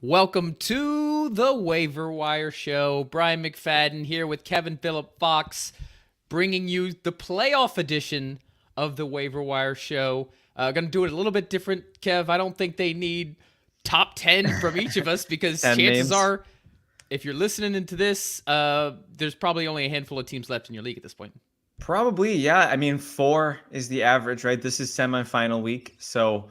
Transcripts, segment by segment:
Welcome to the Waiver Wire Show. Brian McFadden here with Kevin Phillip Fox, bringing you the playoff edition of the Waiver Wire Show. Going to do it a little bit different, Kev. I don't think they need top 10 from each of us because chances are, if you're listening into this, there's probably only a handful of teams left in your league at this point. Probably, yeah. I mean, 4 is the average, right? This is semifinal week, so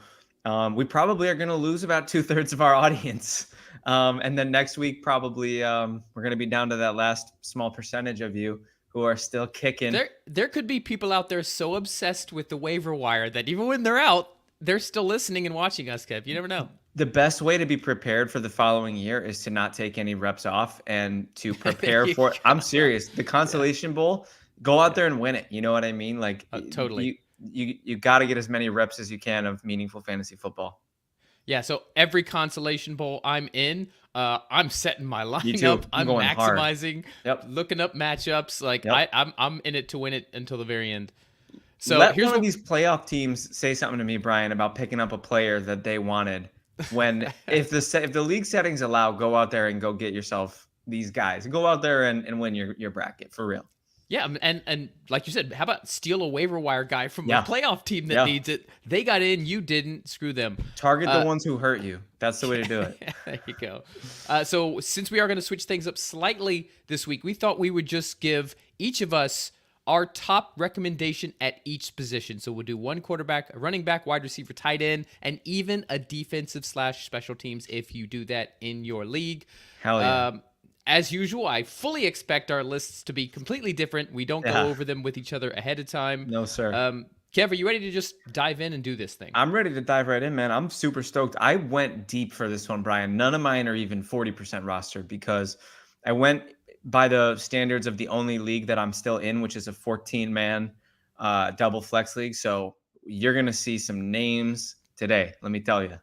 we probably are going to lose about 2/3 of our audience. And then next week, probably we're going to be down to that last small percentage of you who are still kicking. There could be people out there so obsessed with the waiver wire that even when they're out, they're still listening and watching us, Kev. You never know. The best way to be prepared for the following year is to not take any reps off and to prepare for it. I'm serious. The Consolation Bowl, go out there and win it. You know what I mean? Like totally. You got to get as many reps as you can of meaningful fantasy football. Yeah, so every Consolation Bowl I'm in, I'm setting my lineup. I'm maximizing, looking up matchups. Like I'm in it to win it until the very end. So let one of these playoff teams say something to me, Brian, about picking up a player that they wanted. When if the league settings allow, go out there and go get yourself these guys. Go out there and win your bracket for real. Yeah, and like you said, how about steal a waiver wire guy from a playoff team that needs it? They got in, you didn't. Screw them. Target the ones who hurt you. That's the way to do it. There you go. So since we are going to switch things up slightly this week, we thought we would just give each of us our top recommendation at each position. So we'll do one quarterback, a running back, wide receiver, tight end, and even a defensive / special teams if you do that in your league. Hell yeah. As usual, I fully expect our lists to be completely different. We don't go over them with each other ahead of time. No, sir. Kev, are you ready to just dive in and do this thing? I'm ready to dive right in, man. I'm super stoked. I went deep for this one, Brian. None of mine are even 40% rostered because I went by the standards of the only league that I'm still in, which is a 14-man double flex league. So you're going to see some names today, let me tell you.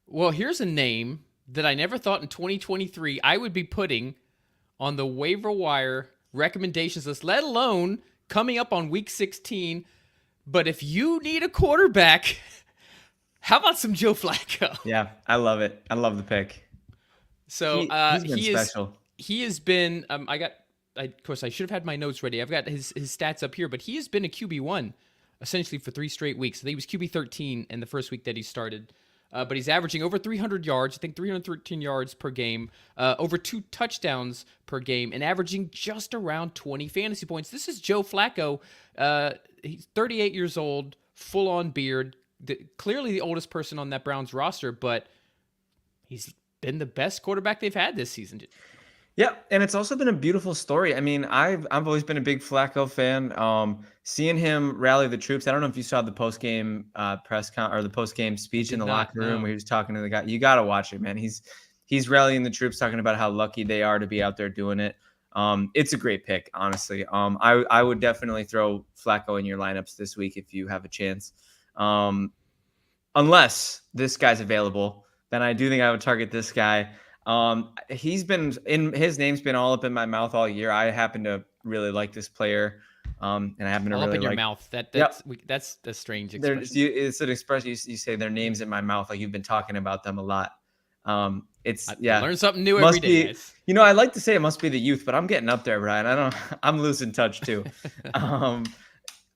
Well, here's a name that I never thought in 2023 I would be putting on the waiver wire recommendations list, let alone coming up on week 16. But if you need a quarterback, how about some Joe Flacco? Yeah, I love it. I love the pick. So he's been special. He has been, of course, I should have had my notes ready. I've got his stats up here, but he has been a QB1 essentially for 3 straight weeks. I think he was QB 13 in the first week that he started. But he's averaging over 300 yards, I think 313 yards per game, over 2 touchdowns per game, and averaging just around 20 fantasy points. This is Joe Flacco. He's 38 years old, full-on beard, clearly the oldest person on that Browns roster, but he's been the best quarterback they've had this season. Yeah, and it's also been a beautiful story. I mean, I've always been a big Flacco fan. Seeing him rally the troops. I don't know if you saw the post-game the post-game speech in the locker room where he was talking to the guy. You got to watch it, man. He's rallying the troops, talking about how lucky they are to be out there doing it. It's a great pick, honestly. I would definitely throw Flacco in your lineups this week if you have a chance. Unless this guy's available, then I do think I would target this guy. His name's been all up in my mouth all year. I happen to really like this player. And I happen to all really up in your like, mouth. That's a strange expression. It's an expression. You say their names in my mouth, like you've been talking about them a lot. I learn something new every day. I like to say it must be the youth, but I'm getting up there, Brian. I'm losing touch too. I'm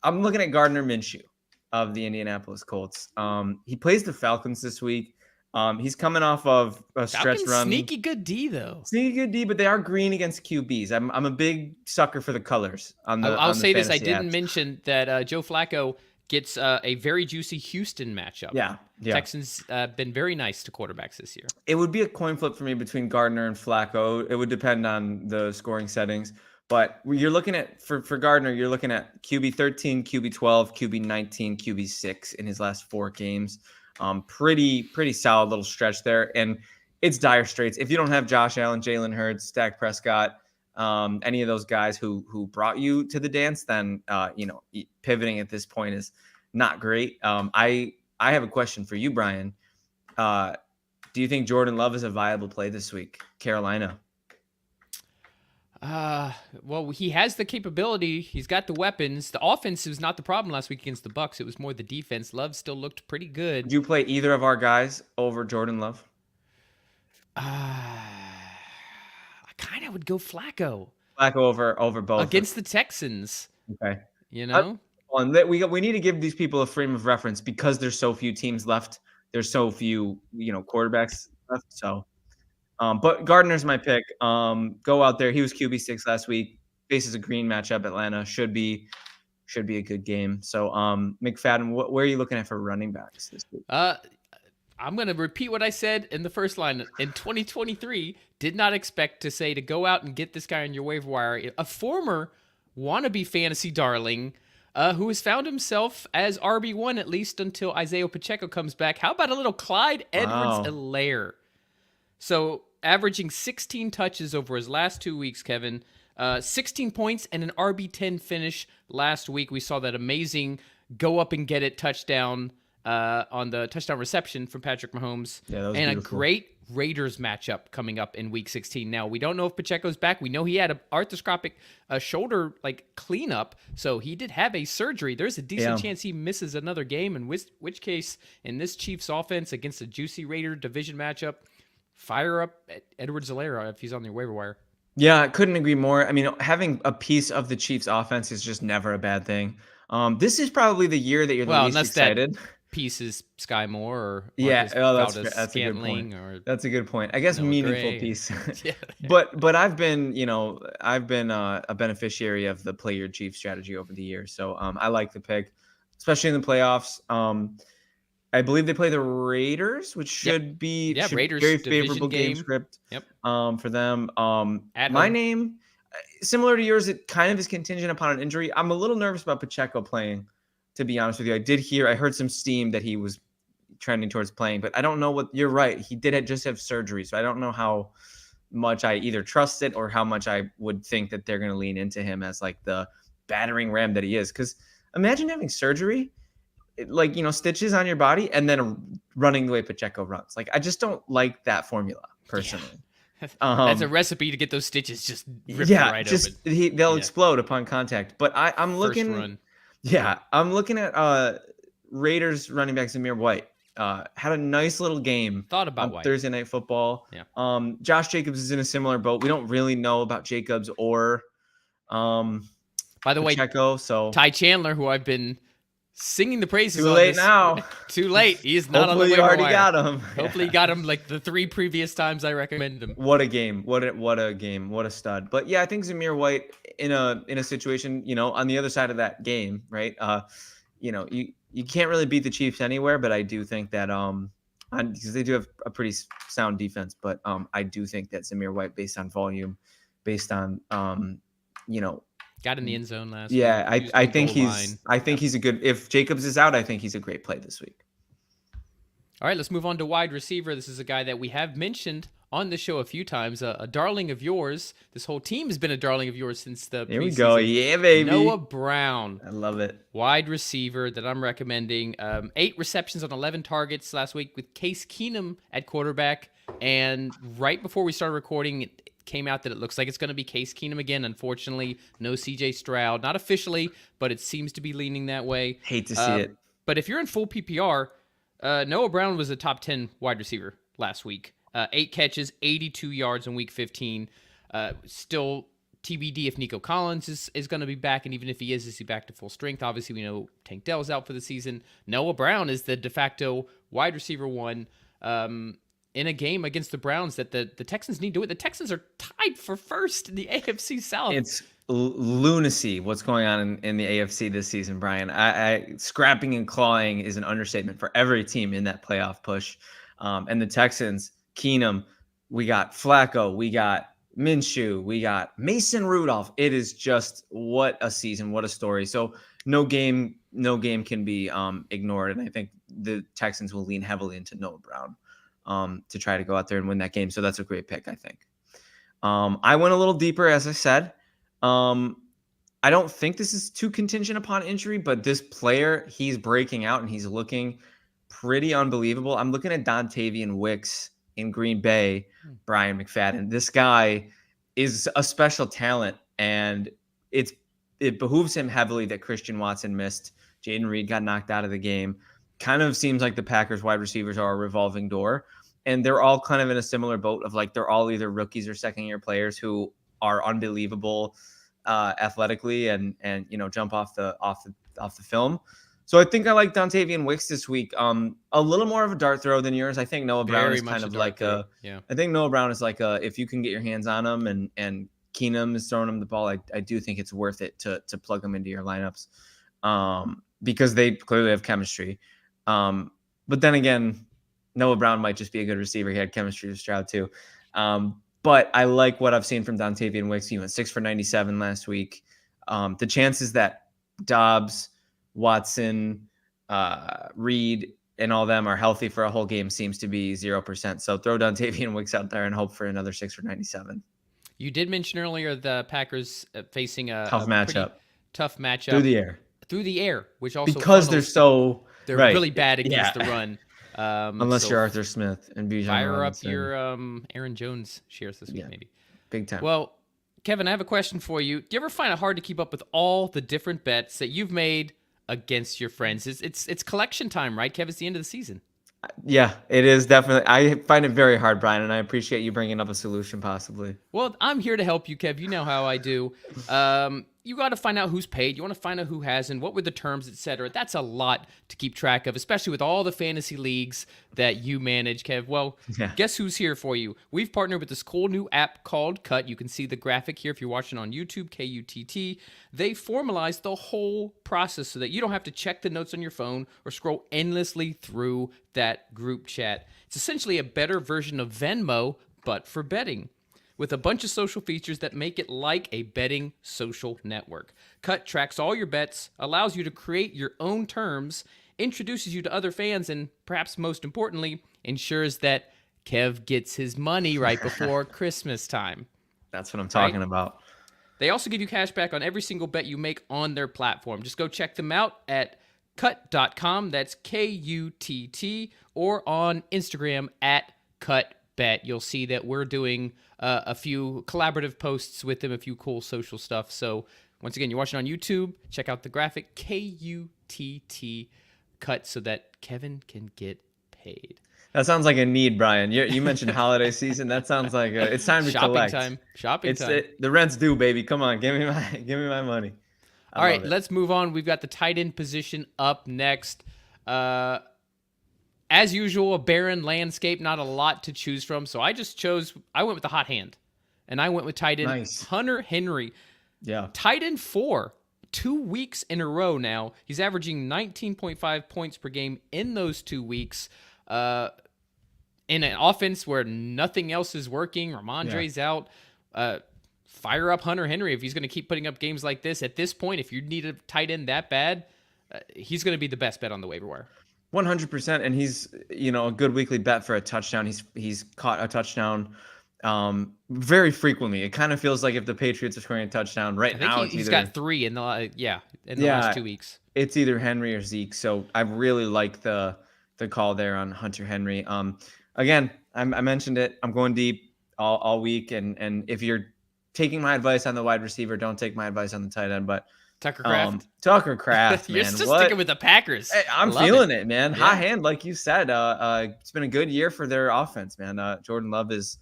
looking at Gardner Minshew of the Indianapolis Colts. He plays the Falcons this week. He's coming off of a stretch run. Sneaky good D, though. Sneaky good D, but they are green against QBs. I'm a big sucker for the colors. I'll say this. I didn't mention that Joe Flacco gets a very juicy Houston matchup. Yeah. Texans been very nice to quarterbacks this year. It would be a coin flip for me between Gardner and Flacco. It would depend on the scoring settings. But you're looking at, for Gardner, you're looking at QB 13, QB 12, QB 19, QB 6 in his last 4 games. Pretty solid little stretch there. And it's dire straits. If you don't have Josh Allen, Jalen Hurts, Dak Prescott, any of those guys who brought you to the dance, then, pivoting at this point is not great. I have a question for you, Brian. Do you think Jordan Love is a viable play this week? Carolina. Well, he has the capability. He's got the weapons. The offense was not the problem last week against the Bucs. It was more the defense. Love still looked pretty good. Would you play either of our guys over Jordan Love? I kind of would go Flacco Flacco over both. against the Texans. Okay. You Uh, know? we need to give these people a frame of reference because there's so few teams left. There's so few, quarterbacks left. So, but Gardner's my pick. Go out there. He was QB6 last week. Faces a green matchup. Atlanta should be a good game. So, McFadden, where are you looking at for running backs this week? I'm going to repeat what I said in the first line. In 2023, did not expect to go out and get this guy on your waiver wire. A former wannabe fantasy darling who has found himself as RB1 at least until Isaiah Pacheco comes back. How about a little Clyde Edwards-Helaire? So averaging 16 touches over his last 2 weeks, Kevin. 16 points and an RB10 finish last week. We saw that amazing go up and get it touchdown on the touchdown reception from Patrick Mahomes. Yeah, that was and beautiful. A great Raiders matchup coming up in week 16. Now, we don't know if Pacheco's back. We know he had an arthroscopic shoulder cleanup, so he did have a surgery. There's a decent chance he misses another game, in which case, in this Chiefs offense against a juicy Raider division matchup, fire up Edwards-Helaire if he's on the waiver wire. Yeah, I couldn't agree more. I mean, having a piece of the Chiefs offense is just never a bad thing. This is probably the year that you're the least excited. That piece is Sky Moore or that's a good point. That's a good point. I guess meaningful piece. Yeah. But I've been a beneficiary of the play your Chiefs strategy over the years. So I like the pick, especially in the playoffs. I believe they play the Raiders, which should be Raiders very favorable game script. Yep. For them. At my home. name, similar to yours, it kind of is contingent upon an injury. I'm a little nervous about Pacheco playing, to be honest with you. I heard some steam that he was trending towards playing, but I don't know what. You're right. He did just have surgery, so I don't know how much I either trust it or how much I would think that they're going to lean into him as like the battering ram that he is. Because imagine having surgery, stitches on your body, and then running the way Pacheco runs. Like, I just don't like that formula personally. Yeah. That's a recipe to get those stitches just ripped open. They'll explode upon contact. But I'm looking. First run. Yeah, I'm looking at Raiders running back Zamir White. Had a nice little game. Thought about White. Thursday Night Football. Yeah. Josh Jacobs is in a similar boat. We don't really know about Jacobs or by the Pacheco, way, so Ty Chandler, who I've been singing the praises too of late now. Too late. He is not on the waiver wire. Hopefully you already got him. Hopefully you got him like the 3 previous times I recommended him. What a game. What a game. What a stud. But yeah, I think Zamir White in a situation, on the other side of that game, right? You can't really beat the Chiefs anywhere, but I do think that because they do have a pretty sound defense, but I do think that Zamir White, based on volume, based on got in the end zone last week. I think he's a good. If Jacobs is out, I think he's a great play this week. All right, let's move on to wide receiver. This is a guy that we have mentioned on the show a few times, a darling of yours. This whole team has been a darling of yours since the Here we go. Yeah, baby. Noah Brown. I love it. Wide receiver that I'm recommending. 8 receptions on 11 targets last week with Case Keenum at quarterback. And right before we started recording, it came out that it looks like it's going to be Case Keenum again. Unfortunately, no CJ Stroud. Not officially, but it seems to be leaning that way. Hate to see it. But if you're in full PPR, Noah Brown was a top 10 wide receiver last week. 8 catches, 82 yards in week 15. Still TBD if Nico Collins is going to be back, and even if he is he back to full strength? Obviously, we know Tank Dell's out for the season. Noah Brown is the de facto wide receiver 1 in a game against the Browns that the Texans need to win. The Texans are tied for first in the AFC South. It's lunacy what's going on in the AFC this season, Brian. I scrapping and clawing is an understatement for every team in that playoff push. And the Texans, Keenum, we got Flacco, we got Minshew, we got Mason Rudolph. It is just what a season, what a story. So no game can be ignored. And I think the Texans will lean heavily into Noah Brown to try to go out there and win that game. So that's a great pick, I think. I went a little deeper, as I said. I don't think this is too contingent upon injury, but this player, he's breaking out and he's looking pretty unbelievable. I'm looking at Dontavian Wicks in Green Bay, Brian McFadden. This guy is a special talent, and it behooves him heavily that Christian Watson missed. Jaden Reed got knocked out of the game. Kind of seems like the Packers wide receivers are a revolving door. and they're all kind of in a similar boat of like they're all either rookies or second-year players who are unbelievable athletically and jump off the film. So I think I like Dontavian Wicks this week. A little more of a dart throw than yours. I think Noah Brown is kind of like I think Noah Brown is like if you can get your hands on him and Keenum is throwing him the ball, I do think it's worth it to plug him into your lineups because they clearly have chemistry. But then again, Noah Brown might just be a good receiver. He had chemistry with Stroud too. But I like what I've seen from Dontavian Wicks. He went 6 for 97 last week. The chances that Dobbs, Watson, Reed, and all them are healthy for a whole game seems to be 0%. So throw Dontavian Wicks out there and hope for another 6 for 97. You did mention earlier the Packers facing a tough matchup through the air, which also because they're right. really bad against the run. Unless you're Arthur Smith and Bijan fire Robinson. Up your Aaron Jones shares this week, maybe big time. Well, Kevin, I have a question for you. Do you ever find it hard to keep up with all the different bets that you've made against your friends? It's collection time, right, Kev? It's the end of the season. Yeah, it is definitely. I find it very hard, Brian, and I appreciate you bringing up a solution possibly. Well, I'm here to help you, Kev. You know how I do. You got to find out who's paid. You want to find out who hasn't, what were the terms, etc. That's a lot to keep track of, especially with all the fantasy leagues that you manage, Kev. Well, Guess who's here for you? We've partnered with this cool new app called Cut. You can see the graphic here if you're watching on YouTube, KUTT. They formalized the whole process so that you don't have to check the notes on your phone or scroll endlessly through that group chat. It's essentially a better version of Venmo, but for betting, with a bunch of social features that make it like a betting social network. Cut tracks all your bets, allows you to create your own terms, introduces you to other fans, and perhaps most importantly, ensures that Kev gets his money right before Christmas time. That's what I'm talking about. They also give you cash back on every single bet you make on their platform. Just go check them out at cut.com. That's KUTT, or on Instagram at cutbet. You'll see that we're doing a few collaborative posts with them, a few cool social stuff. So once again, you're watching on YouTube, check out the graphic KUTT Cut so that Kevin can get paid. That sounds like a need, Brian. You mentioned holiday season. That sounds like it's time to collect. Shopping time. The rent's due, baby. Come on, give me my money. All right, let's move on. We've got the tight end position up next. As usual, a barren landscape, not a lot to choose from. So I went with the hot hand, and I went with tight end Hunter Henry. Yeah. Tight end 4, 2 weeks in a row now. He's averaging 19.5 points per game in those 2 weeks. In an offense where nothing else is working, Ramondre's out. Fire up Hunter Henry if he's going to keep putting up games like this. At this point, if you need a tight end that bad, he's going to be the best bet on the waiver wire. 100%, and he's a good weekly bet for a touchdown. He's caught a touchdown very frequently. It kind of feels like if the Patriots are scoring a touchdown now, he's got 3 in the last 2 weeks. It's either Henry or Zeke. So I really like the call there on Hunter Henry. Again, I mentioned it. I'm going deep all week, and if you're taking my advice on the wide receiver, don't take my advice on the tight end. But Tucker Kraft. Man. You're still sticking with the Packers. Hey, I'm feeling it, man. Yeah. Hot hand, like you said. It's been a good year for their offense, man. Jordan Love has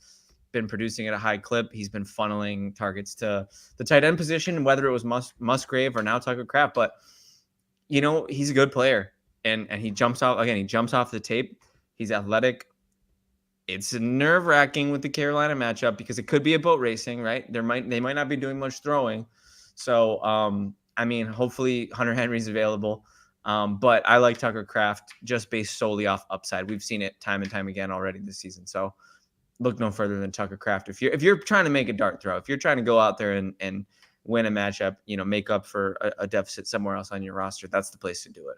been producing at a high clip. He's been funneling targets to the tight end position, whether it was Musgrave or now Tucker Kraft. But, he's a good player. And he jumps off. Again, he jumps off the tape. He's athletic. It's nerve-wracking with the Carolina matchup because it could be a boat racing, right? They might not be doing much throwing. So, hopefully Hunter Henry's available. But I like Tucker Kraft just based solely off upside. We've seen it time and time again already this season. So look no further than Tucker Kraft. If you're trying to make a dart throw, if you're trying to go out there and win a matchup, make up for a deficit somewhere else on your roster, that's the place to do it.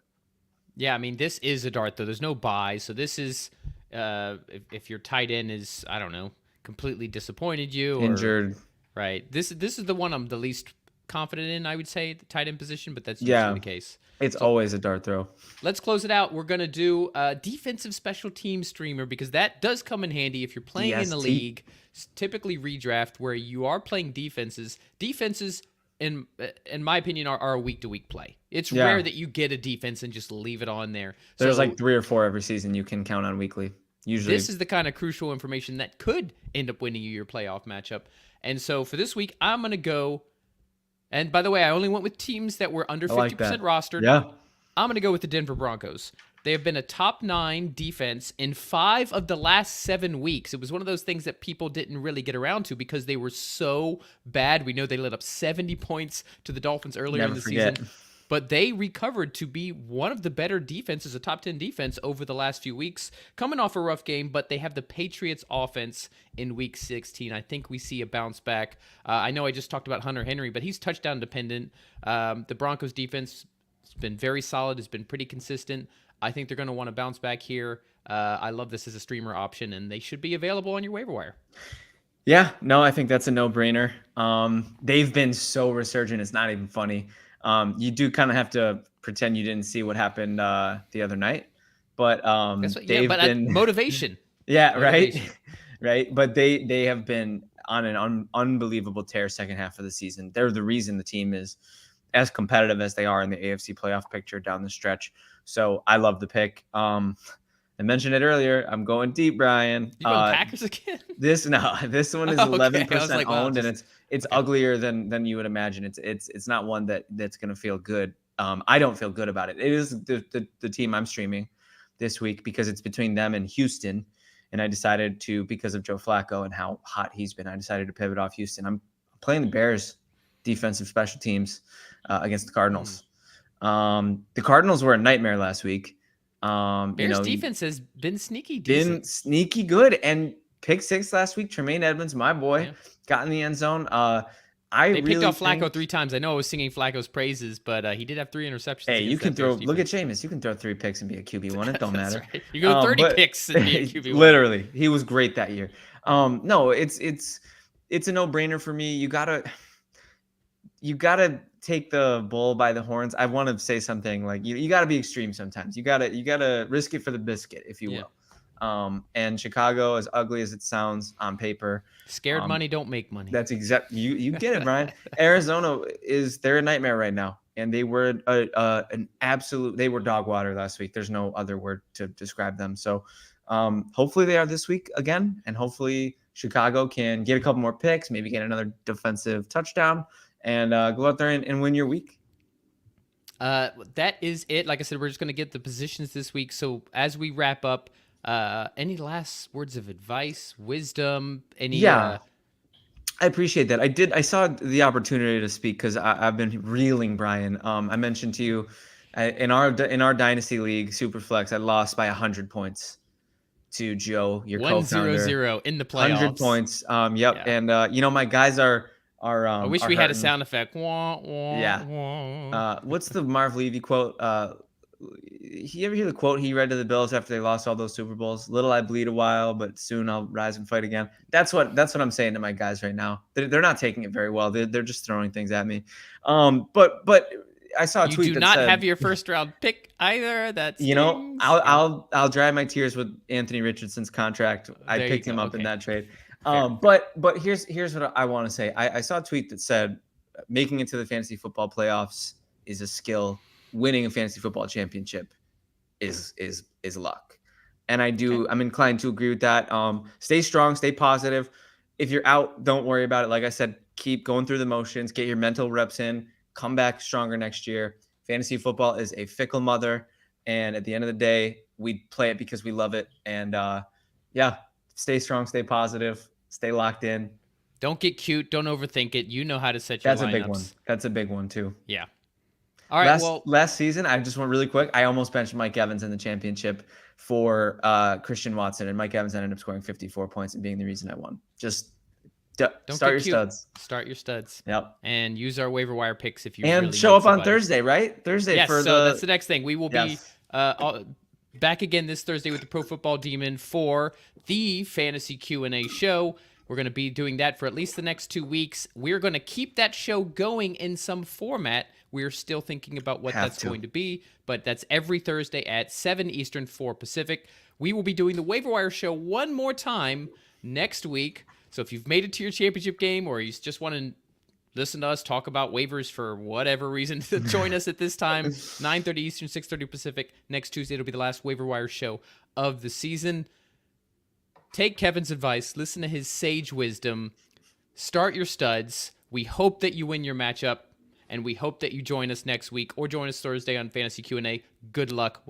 Yeah, this is a dart throw. There's no buy. So this is if your tight end is, I don't know, completely disappointed you or injured. Right. This is the one I'm the least confident in, I would say, the tight end position, but that's usually the case. It's always a dart throw. Let's close it out. We're going to do a defensive special team streamer because that does come in handy if you're playing in the league, typically redraft, where you are playing defenses. Defenses, in my opinion, are a week-to-week play. It's rare that you get a defense and just leave it on there. There's like 3 or 4 every season you can count on weekly. Usually, this is the kind of crucial information that could end up winning you your playoff matchup. And so for this week, I'm going to go. And by the way, I only went with teams that were under 50% rostered. Yeah. I'm going to go with the Denver Broncos. They have been a top 9 defense in 5 of the last 7 weeks. It was one of those things that people didn't really get around to because they were so bad. We know they let up 70 points to the Dolphins earlier in the season. But they recovered to be one of the better defenses, a top 10 defense over the last few weeks, coming off a rough game, but they have the Patriots offense in week 16. I think we see a bounce back. I know I just talked about Hunter Henry, but he's touchdown dependent. The Broncos defense has been very solid, has been pretty consistent. I think they're going to want to bounce back here. I love this as a streamer option, and they should be available on your waiver wire. Yeah, no, I think that's a no-brainer. They've been so resurgent, it's not even funny. You do kind of have to pretend you didn't see what happened the other night, but they've been motivation. Yeah, motivation. Right. But they have been on an unbelievable tear second half of the season. They're the reason the team is as competitive as they are in the AFC playoff picture down the stretch. So I love the pick. I mentioned it earlier. I'm going deep, Brian. You going Packers again? This one is 11% owned, and it's okay. uglier than you would imagine. It's not one that's going to feel good. I don't feel good about it. It is the team I'm streaming this week because it's between them and Houston, and I decided to, because of Joe Flacco and how hot he's been, I decided to pivot off Houston. I'm playing the Bears defensive special teams against the Cardinals. The Cardinals were a nightmare last week. Bears defense has been sneaky good, and pick 6 last week. Tremaine Edmonds, my boy, got in the end zone. They picked off Flacco 3 times. I know I was singing Flacco's praises, but he did have 3 interceptions. Hey, you can throw. Look at Jameis. You can throw 3 picks and be a QB1. It don't matter. Right. You go 30 picks and be a QB1. Literally, he was great that year. No, it's a no-brainer for me. You gotta take the bull by the horns. I want to say something like you got to be extreme sometimes. You gotta risk it for the biscuit, if you will. And Chicago, as ugly as it sounds on paper, scared money don't make money. That's you get it, Brian. Arizona they're a nightmare right now, and they were they were dog water last week. There's no other word to describe them. So hopefully they are this week again, and hopefully Chicago can get a couple more picks, maybe get another defensive touchdown, and go out there and win your week. That is it. Like I said, we're just going to get the positions this week. So as we wrap up, any last words of advice, wisdom, any? Yeah, I appreciate that. I saw the opportunity to speak because I've been reeling, Brian. I mentioned to you in our dynasty league, Superflex, I lost by 100 points to Joe, your co-founder. 1-0-0 in the playoffs. 100 points. Yep. Yeah. And my guys are. I wish we had a sound effect. Wah, wah, yeah. Wah. What's the Marv Levy quote? You ever hear the quote he read to the Bills after they lost all those Super Bowls? Little I bleed a while, but soon I'll rise and fight again. That's what I'm saying to my guys right now. They're not taking it very well. They're just throwing things at me. But I saw a tweet that said, "You do not have your first round pick either." That's I'll dry my tears with Anthony Richardson's contract. I picked him up in that trade. But here's what I want to say. I saw a tweet that said making it to the fantasy football playoffs is a skill. Winning a fantasy football championship is luck. And I'm inclined to agree with that. Stay strong, stay positive. If you're out, don't worry about it. Like I said, keep going through the motions, get your mental reps in, come back stronger next year. Fantasy football is a fickle mother. And at the end of the day, we play it because we love it. And stay strong, stay positive, stay locked in. Don't get cute. Don't overthink it. You know how to set your lineups. That's a big one. That's a big one too. Yeah. All right. Last season, I just went really quick. I almost benched Mike Evans in the championship for Christian Watson, and Mike Evans ended up scoring 54 points and being the reason I won. Just start your studs. Start your studs. Yep. And use our waiver wire picks if you really show up on Thursday, right? Thursday. Yes. That's the next thing. We will be back again this Thursday with the Pro Football Demon for the Fantasy Q&A show. We're going to be doing that for at least the next 2 weeks. We're going to keep that show going in some format. We're still thinking about what that's going to be, but that's every Thursday at 7 Eastern, 4 Pacific. We will be doing the Waiver Wire show one more time next week. So if you've made it to your championship game or you just want to listen to us talk about waivers for whatever reason, to join us at this time, 9:30 Eastern, 6:30 Pacific. Next Tuesday, it'll be the last Waiver Wire show of the season. take Kevin's advice. Listen to his sage wisdom. Start your studs. We hope that you win your matchup, and we hope that you join us next week or join us Thursday on Fantasy Q&A. Good luck.